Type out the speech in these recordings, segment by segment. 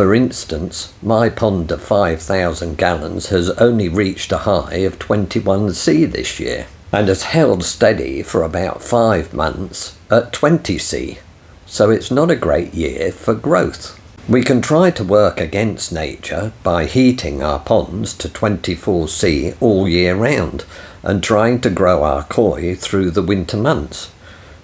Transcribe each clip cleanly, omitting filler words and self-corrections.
For instance, my pond of 5,000 gallons has only reached a high of 21C this year, and has held steady for about 5 months at 20C, so it's not a great year for growth. We can try to work against nature by heating our ponds to 24C all year round and trying to grow our koi through the winter months.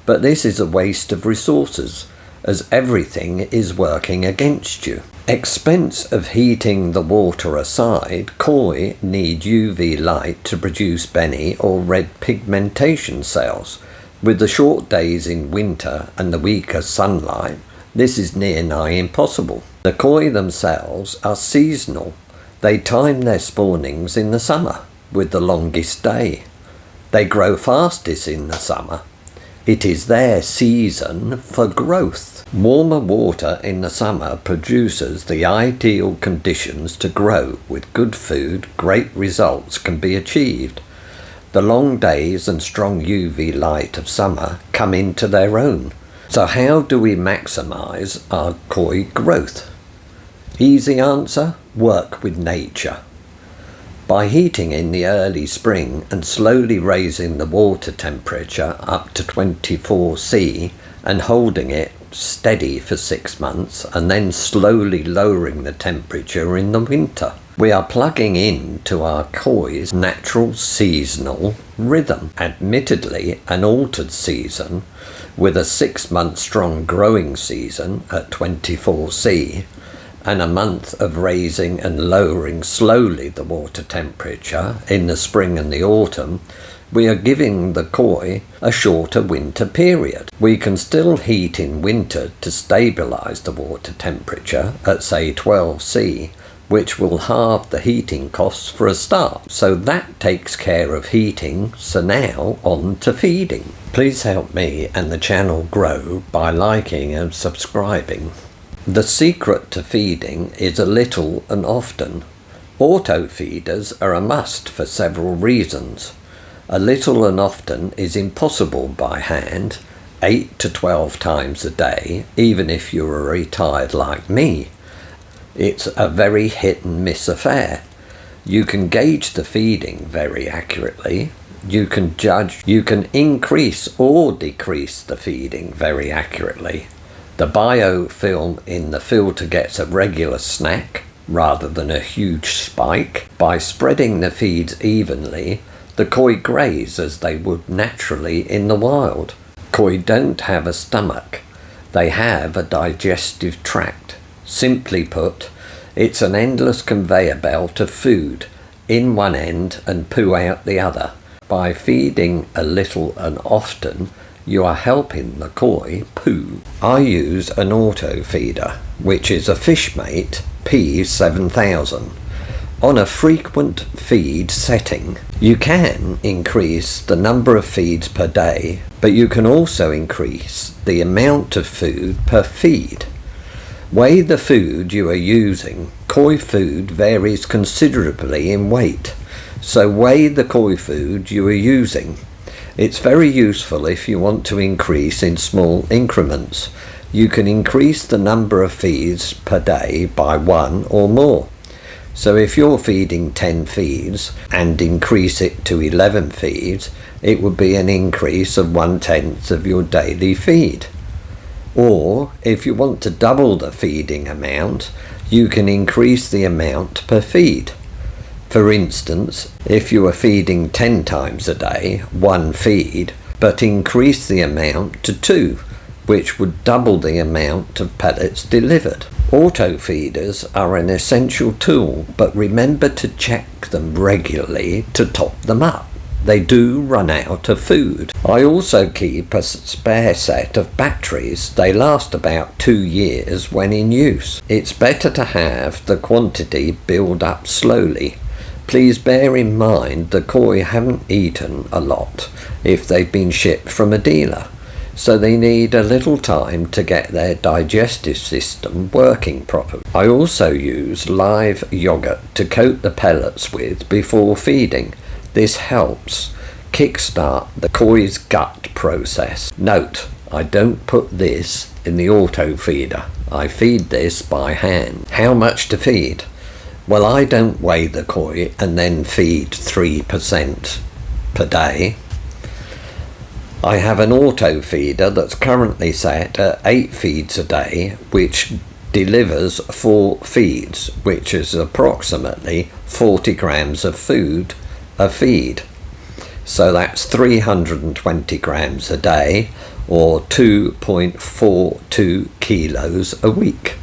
But this is a waste of resources, as everything is working against you. Expense of heating the water aside, koi need UV light to produce benny or red pigmentation cells. With the short days in winter and the weaker sunlight, this is near nigh impossible. The koi themselves are seasonal. They time their spawnings in the summer, with the longest day. They grow fastest in the summer. It is their season for growth. Warmer water in the summer produces the ideal conditions to grow. With good food, great results can be achieved. The long days and strong UV light of summer come into their own. So how do we maximize our koi growth? Easy answer: work with nature. By heating in the early spring and slowly raising the water temperature up to 24C and holding it steady for 6 months and then slowly lowering the temperature in the winter, we are plugging into our koi's natural seasonal rhythm. Admittedly an altered season with a 6-month strong growing season at 24C and a month of raising and lowering slowly the water temperature in the spring and the autumn, we are giving the koi a shorter winter period. We can still heat in winter to stabilise the water temperature at say 12C, which will halve the heating costs for a start. So that takes care of heating, so now on to feeding. Please help me and the channel grow by liking and subscribing. The secret to feeding is a little and often. Auto feeders are a must for several reasons. A little and often is impossible by hand, 8 to 12 times a day, even if you are retired like me. It's a very hit and miss affair. You can gauge the feeding very accurately. You can increase or decrease the feeding very accurately. The biofilm in the filter gets a regular snack rather than a huge spike. By spreading the feeds evenly, the koi graze as they would naturally in the wild. Koi don't have a stomach. They have a digestive tract. Simply put, it's an endless conveyor belt of food in one end and poo out the other. By feeding a little and often, you are helping the koi poo. I use an auto feeder, which is a Fishmate P7000. On a frequent feed setting, you can increase the number of feeds per day, but you can also increase the amount of food per feed. Weigh the food you are using. Koi food varies considerably in weight, so weigh the koi food you are using. It's very useful if you want to increase in small increments. You can increase the number of feeds per day by 1 or more. So if you're feeding 10 feeds and increase it to 11 feeds, it would be an increase of 1/10 of your daily feed. Or if you want to double the feeding amount, you can increase the amount per feed. For instance, if you are feeding 10 times a day, 1 feed, but increase the amount to 2, which would double the amount of pellets delivered. Auto feeders are an essential tool, but remember to check them regularly to top them up. They do run out of food. I also keep a spare set of batteries. They last about 2 years when in use. It's better to have the quantity build up slowly. Please bear in mind the koi haven't eaten a lot if they've been shipped from a dealer, so they need a little time to get their digestive system working properly. I also use live yogurt to coat the pellets with before feeding. This helps kickstart the koi's gut process. Note, I don't put this in the auto feeder. I feed this by hand. How much to feed? Well, I don't weigh the koi and then feed 3% per day. I have an auto feeder that's currently set at 8 feeds a day, which delivers 4 feeds, which is approximately 40 grams of food a feed. So that's 320 grams a day, or 2.42 kilos a week.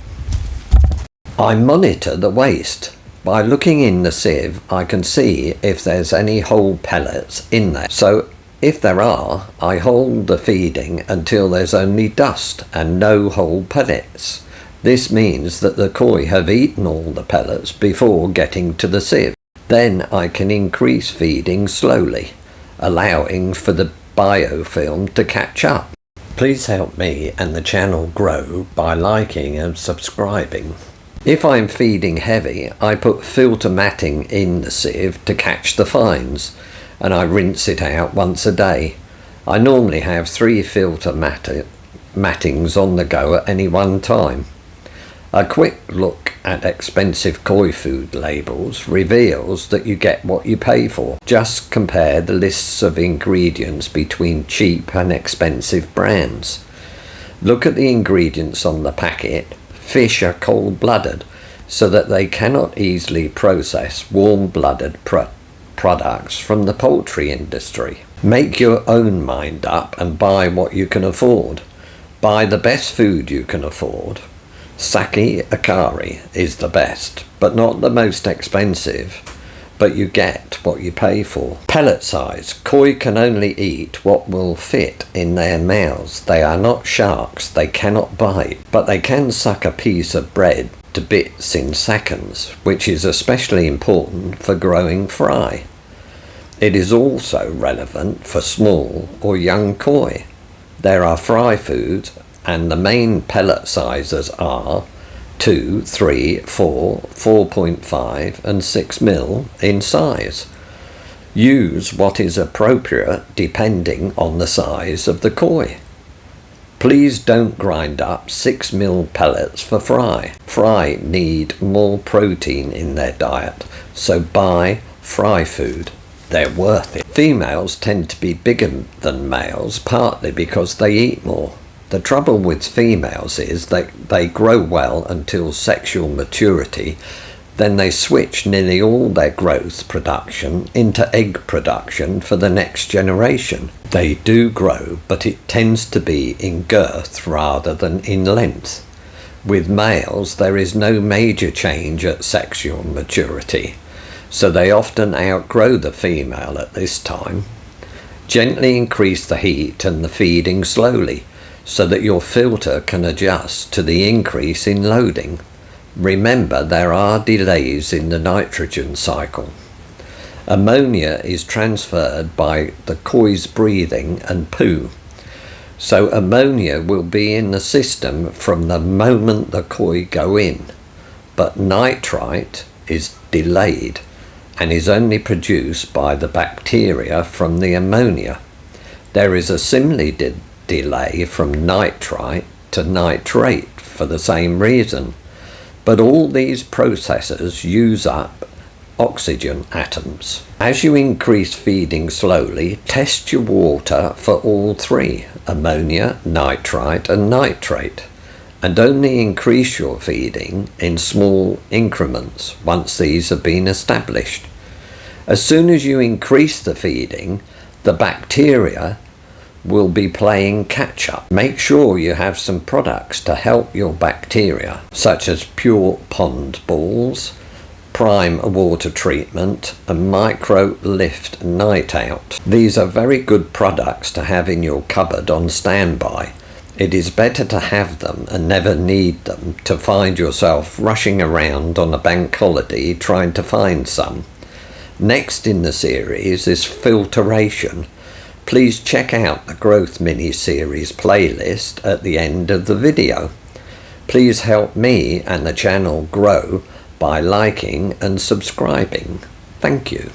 I monitor the waste. By looking in the sieve, I can see if there's any whole pellets in there. So if there are, I hold the feeding until there's only dust and no whole pellets. This means that the koi have eaten all the pellets before getting to the sieve. Then I can increase feeding slowly, allowing for the biofilm to catch up. Please help me and the channel grow by liking and subscribing. If I'm feeding heavy, I put filter matting in the sieve to catch the fines, and I rinse it out once a day. I normally have 3 filter mattings on the go at any one time. A quick look at expensive koi food labels reveals that you get what you pay for. Just compare the lists of ingredients between cheap and expensive brands. Look at the ingredients on the packet. Fish are cold-blooded, so that they cannot easily process warm-blooded products from the poultry industry. Make your own mind up and buy what you can afford. Buy the best food you can afford. Sake akari is the best, but not the most expensive, but you get what you pay for. Pellet size. Koi can only eat what will fit in their mouths. They are not sharks, they cannot bite, but they can suck a piece of bread to bits in seconds, which is especially important for growing fry. It is also relevant for small or young koi. There are fry foods, and the main pellet sizes are 2, 3, 4, 4.5 and 6 mil in size. Use what is appropriate depending on the size of the koi. Please don't grind up 6 mil pellets for fry. Fry need more protein in their diet, so buy fry food. They're worth it. Females tend to be bigger than males, partly because they eat more. The trouble with females is that they grow well until sexual maturity, then they switch nearly all their growth production into egg production for the next generation. They do grow, but it tends to be in girth rather than in length. With males, there is no major change at sexual maturity, so they often outgrow the female at this time. Gently increase the heat and the feeding slowly, so that your filter can adjust to the increase in loading. Remember, there are delays in the nitrogen cycle. Ammonia is transferred by the koi's breathing and poo. So ammonia will be in the system from the moment the koi go in, but nitrite is delayed and is only produced by the bacteria from the ammonia. There is a similar delay from nitrite to nitrate for the same reason, but all these processes use up oxygen atoms. As you increase feeding slowly, test your water for all 3, ammonia, nitrite and nitrate, and only increase your feeding in small increments once these have been established. As soon as you increase the feeding, the bacteria will be playing catch up. Make sure you have some products to help your bacteria, such as pure pond balls, prime water treatment and micro lift night out. These are very good products to have in your cupboard on standby. It is better to have them and never need them to find yourself rushing around on a bank holiday trying to find some. Next in the series is filtration. Please check out the Growth mini-series playlist at the end of the video. Please help me and the channel grow by liking and subscribing. Thank you.